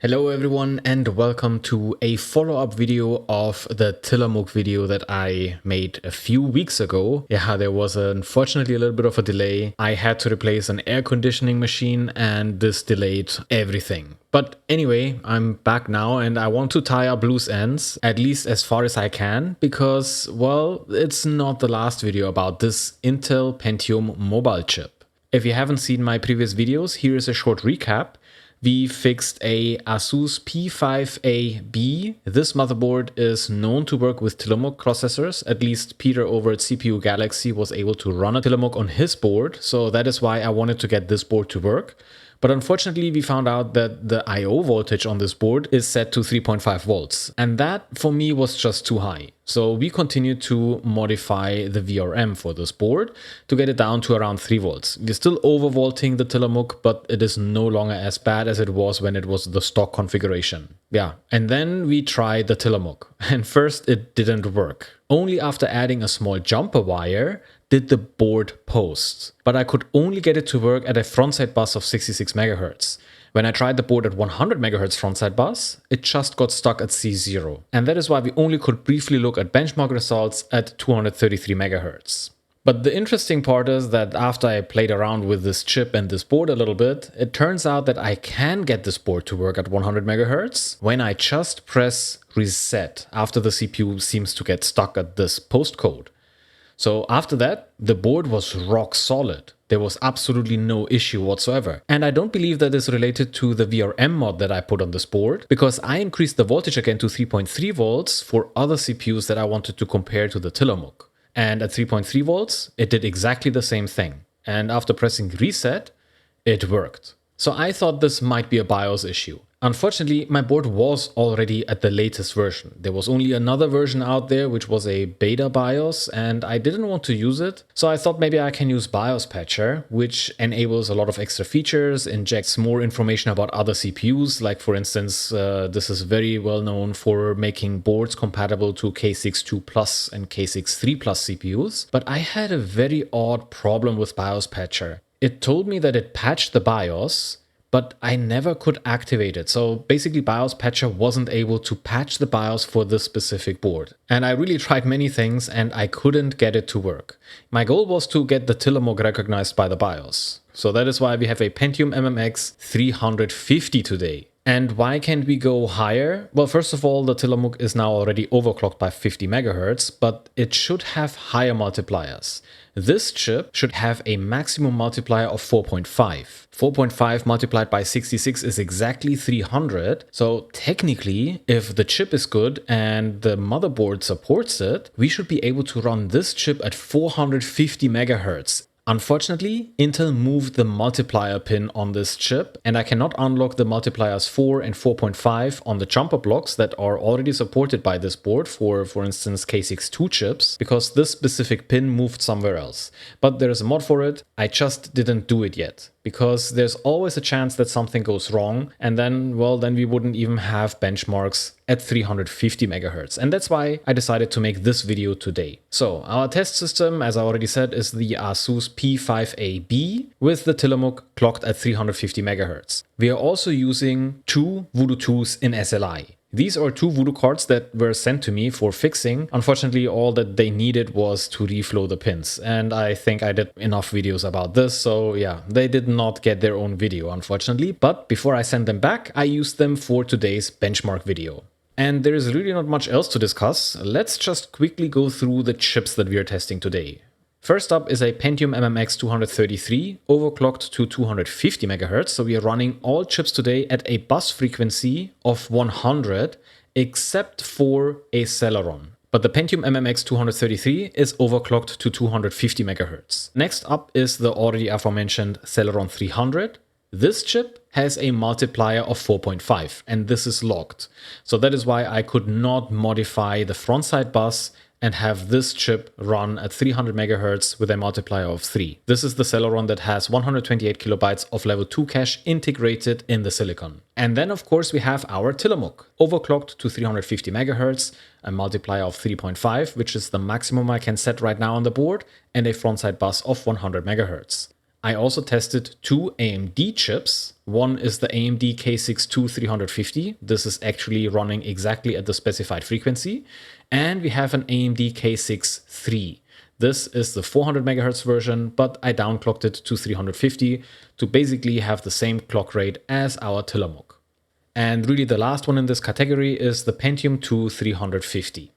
Hello everyone and welcome to a follow-up video of the Tillamook video that I made a few weeks ago. Yeah, there was unfortunately a little bit of a delay. I had to replace an air conditioning machine and this delayed everything. But anyway, I'm back now and I want to tie up loose ends, at least as far as I can, because, well, it's not the last video about this Intel Pentium mobile chip. If you haven't seen my previous videos, here is a short recap. We fixed a ASUS P5A-B. This motherboard is known to work with Tillamook processors. At least Peter over at CPU Galaxy was able to run a Tillamook on his board, so that is why I wanted to get this board to work. But unfortunately, we found out that the I/O voltage on this board is set to 3.5 volts. And that, for me, was just too high. So we continued to modify the VRM for this board to get it down to around 3 volts. We're still overvolting the Tillamook, but it is no longer as bad as it was when it was the stock configuration. Yeah, and then we tried the Tillamook. And first, it didn't work. Only after adding a small jumper wire did the board post, but I could only get it to work at a frontside bus of 66 MHz. When I tried the board at 100 MHz frontside bus, it just got stuck at C0. And that is why we only could briefly look at benchmark results at 233 MHz. But the interesting part is that after I played around with this chip and this board a little bit, it turns out that I can get this board to work at 100 MHz when I just press reset after the CPU seems to get stuck at this postcode. So after that, the board was rock solid. There was absolutely no issue whatsoever. And I don't believe that is related to the VRM mod that I put on this board, because I increased the voltage again to 3.3 volts for other CPUs that I wanted to compare to the Tillamook. And at 3.3 volts, it did exactly the same thing. And after pressing reset, it worked. So I thought this might be a BIOS issue. Unfortunately, my board was already at the latest version. There was only another version out there, which was a beta BIOS, and I didn't want to use it. So I thought maybe I can use BIOS Patcher, which enables a lot of extra features, injects more information about other CPUs. Like for instance, this is very well known for making boards compatible to K6-2 Plus and K6-III Plus CPUs. But I had a very odd problem with BIOS Patcher. It told me that it patched the BIOS, but I never could activate it. So basically BIOS Patcher wasn't able to patch the BIOS for this specific board. And I really tried many things and I couldn't get it to work. My goal was to get the Tillamook recognized by the BIOS. So that is why we have a Pentium MMX 350 today. And why can't we go higher? Well, first of all, the Tillamook is now already overclocked by 50 MHz, but it should have higher multipliers. This chip should have a maximum multiplier of 4.5. 4.5 multiplied by 66 is exactly 300. So technically, if the chip is good and the motherboard supports it, we should be able to run this chip at 450 MHz. Unfortunately, Intel moved the multiplier pin on this chip, and I cannot unlock the multipliers 4 and 4.5 on the jumper blocks that are already supported by this board for instance, K6-2 chips, because this specific pin moved somewhere else. But there is a mod for it. I just didn't do it yet, because there's always a chance that something goes wrong, and then, well, then we wouldn't even have benchmarks at 350 MHz. And that's why I decided to make this video today. So our test system, as I already said, is the ASUS P5A-B with the Tillamook clocked at 350 MHz. We are also using two Voodoo 2s in SLI. These are two Voodoo cards that were sent to me for fixing. Unfortunately, all that they needed was to reflow the pins. And I think I did enough videos about this. So yeah, they did not get their own video, unfortunately. But before I send them back, I used them for today's benchmark video. And there is really not much else to discuss. Let's just quickly go through the chips that we are testing today. First up is a Pentium MMX 233 overclocked to 250 MHz. So we are running all chips today at a bus frequency of 100 except for a Celeron. But the Pentium MMX 233 is overclocked to 250 MHz. Next up is the already aforementioned Celeron 300. This chip has a multiplier of 4.5 and this is locked. So that is why I could not modify the frontside bus and have this chip run at 300 MHz with a multiplier of 3. This is the Celeron that has 128 kilobytes of level 2 cache integrated in the silicon. And then of course we have our Tillamook, overclocked to 350 MHz, a multiplier of 3.5, which is the maximum I can set right now on the board, and a frontside bus of 100 MHz. I also tested two AMD chips. One is the AMD K6-2 350. This is actually running exactly at the specified frequency. And we have an AMD K6-III. This is the 400 MHz version, but I downclocked it to 350 to basically have the same clock rate as our Tillamook. And really the last one in this category is the Pentium II 350.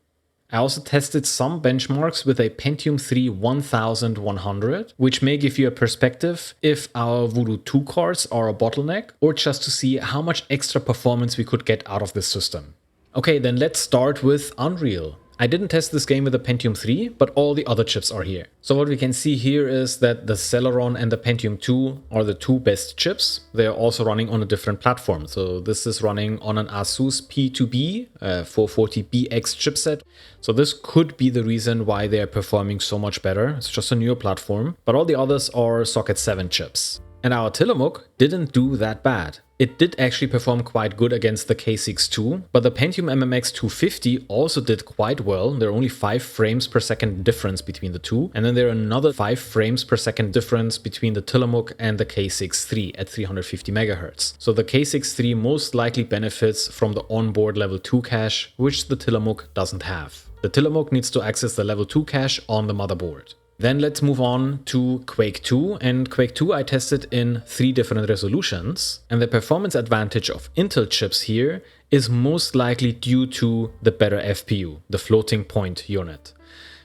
I also tested some benchmarks with a Pentium III 1100, which may give you a perspective if our Voodoo 2 cards are a bottleneck, or just to see how much extra performance we could get out of this system. Okay, then let's start with Unreal. I didn't test this game with the Pentium III, but all the other chips are here. So what we can see here is that the Celeron and the Pentium II are the two best chips. They are also running on a different platform. So this is running on an ASUS P5A-B 440BX chipset. So this could be the reason why they are performing so much better. It's just a newer platform, but all the others are socket 7 chips. And our Tillamook didn't do that bad. It did actually perform quite good against the K6-2, but the Pentium MMX 250 also did quite well. There are only 5 frames per second difference between the two, and then there are another 5 frames per second difference between the Tillamook and the K6-III at 350 MHz. So the K6-III most likely benefits from the onboard level 2 cache, which the Tillamook doesn't have. The Tillamook needs to access the level 2 cache on the motherboard. Then let's move on to Quake II, and Quake II I tested in 3 different resolutions, and the performance advantage of Intel chips here is most likely due to the better FPU, the floating point unit.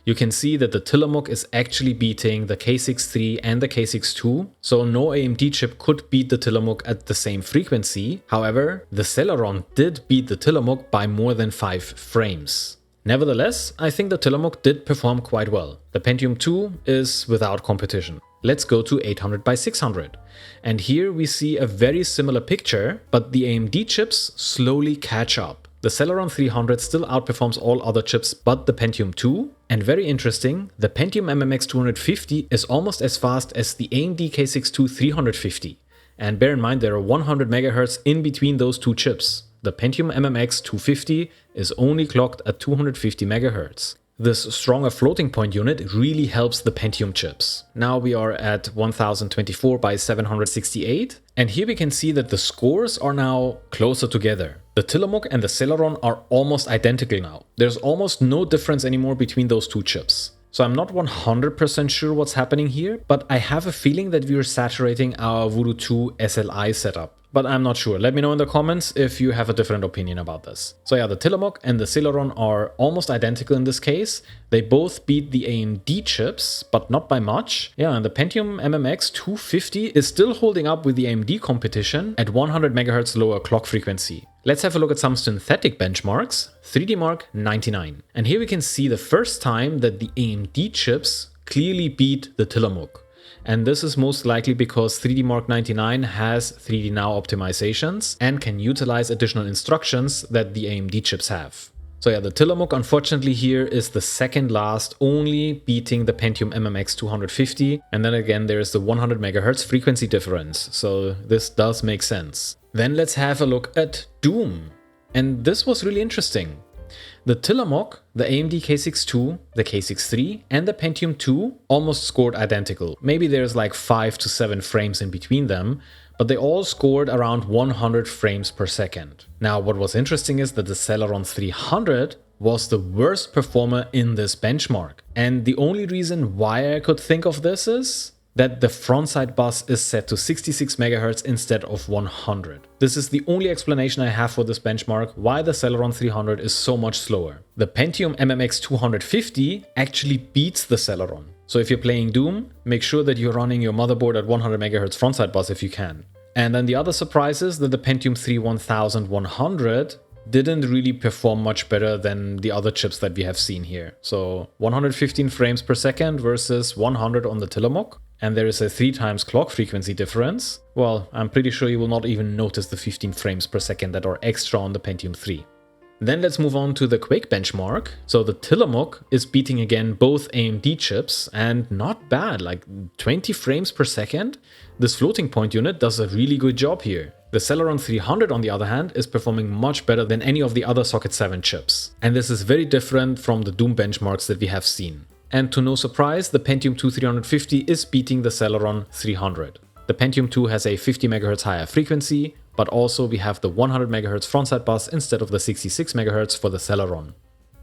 You can see that the Tillamook is actually beating the K6-III and the K6-2, so no AMD chip could beat the Tillamook at the same frequency. However, the Celeron did beat the Tillamook by more than 5 frames. Nevertheless, I think the Tillamook did perform quite well. The Pentium II is without competition. Let's go to 800 by 600. And here we see a very similar picture, but the AMD chips slowly catch up. The Celeron 300 still outperforms all other chips but the Pentium II. And very interesting, the Pentium MMX 250 is almost as fast as the AMD K6-2 350. And bear in mind there are 100 MHz in between those two chips. The Pentium MMX 250 is only clocked at 250 MHz. This stronger floating point unit really helps the Pentium chips. Now we are at 1024 by 768, and here we can see that the scores are now closer together. The Tillamook and the Celeron are almost identical now. There's almost no difference anymore between those two chips. So I'm not 100% sure what's happening here, but I have a feeling that we are saturating our Voodoo 2 SLI setup. But I'm not sure. Let me know in the comments if you have a different opinion about this. So yeah, the Tillamook and the Celeron are almost identical in this case. They both beat the AMD chips, but not by much. Yeah, and the Pentium MMX 250 is still holding up with the AMD competition at 100 MHz lower clock frequency. Let's have a look at some synthetic benchmarks. 3D Mark 99. And here we can see the first time that the AMD chips clearly beat the Tillamook. And this is most likely because 3D Mark 99 has 3D Now optimizations and can utilize additional instructions that the AMD chips have. So yeah, the Tillamook unfortunately here is the second last, only beating the Pentium MMX 250. And then again, there is the 100 MHz frequency difference. So this does make sense. Then let's have a look at Doom. And this was really interesting. The Tillamook, the AMD K6-2, the K6-III, and the Pentium II almost scored identical. Maybe there's like 5 to 7 frames in between them, but they all scored around 100 frames per second. Now, what was interesting is that the Celeron 300 was the worst performer in this benchmark. And the only reason why I could think of this is that the frontside bus is set to 66 MHz instead of 100. This is the only explanation I have for this benchmark, why the Celeron 300 is so much slower. The Pentium MMX 250 actually beats the Celeron. So if you're playing Doom, make sure that you're running your motherboard at 100 MHz frontside bus if you can. And then the other surprise is that the Pentium III 1100 didn't really perform much better than the other chips that we have seen here. So 115 frames per second versus 100 on the Tillamook. And there is a 3 times clock frequency difference. Well, I'm pretty sure you will not even notice the 15 frames per second that are extra on the Pentium III. Then let's move on to the Quake benchmark. So the Tillamook is beating again both AMD chips, and not bad, like 20 frames per second. This floating point unit does a really good job here. The Celeron 300 on the other hand is performing much better than any of the other socket 7 chips. And this is very different from the Doom benchmarks that we have seen. And to no surprise, the Pentium II 350 is beating the Celeron 300. The Pentium II has a 50 MHz higher frequency, but also we have the 100 MHz frontside bus instead of the 66 MHz for the Celeron.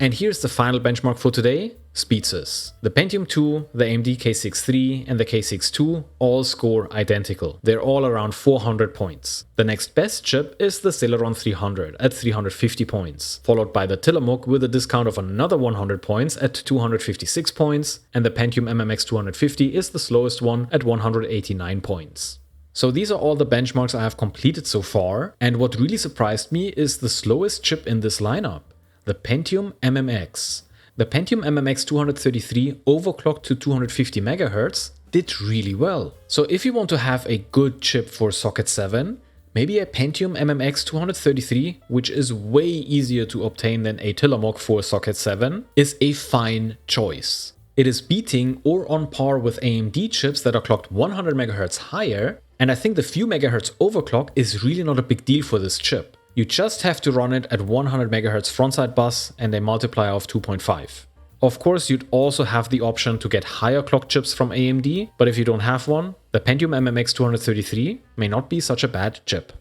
And here's the final benchmark for today, SpeedSys. The Pentium II, the AMD K6-3 and the K6-2 all score identical. They're all around 400 points. The next best chip is the Celeron 300 at 350 points, followed by the Tillamook with a discount of another 100 points at 256 points, and the Pentium MMX 250 is the slowest one at 189 points. So these are all the benchmarks I have completed so far, and what really surprised me is the slowest chip in this lineup. The Pentium MMX. The Pentium MMX 233 overclocked to 250 MHz did really well. So if you want to have a good chip for socket 7, maybe a Pentium MMX 233, which is way easier to obtain than a Tillamook for socket 7, is a fine choice. It is beating or on par with AMD chips that are clocked 100 MHz higher, and I think the few megahertz overclock is really not a big deal for this chip. You just have to run it at 100 MHz frontside bus and a multiplier of 2.5. Of course, you'd also have the option to get higher clock chips from AMD, but if you don't have one, the Pentium MMX 233 may not be such a bad chip.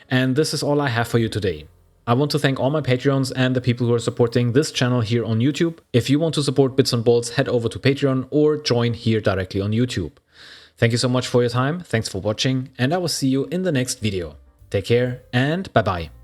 And this is all I have for you today. I want to thank all my Patreons and the people who are supporting this channel here on YouTube. If you want to support Bits and Bolts, head over to Patreon or join here directly on YouTube. Thank you so much for your time, thanks for watching, and I will see you in the next video. Take care and bye-bye.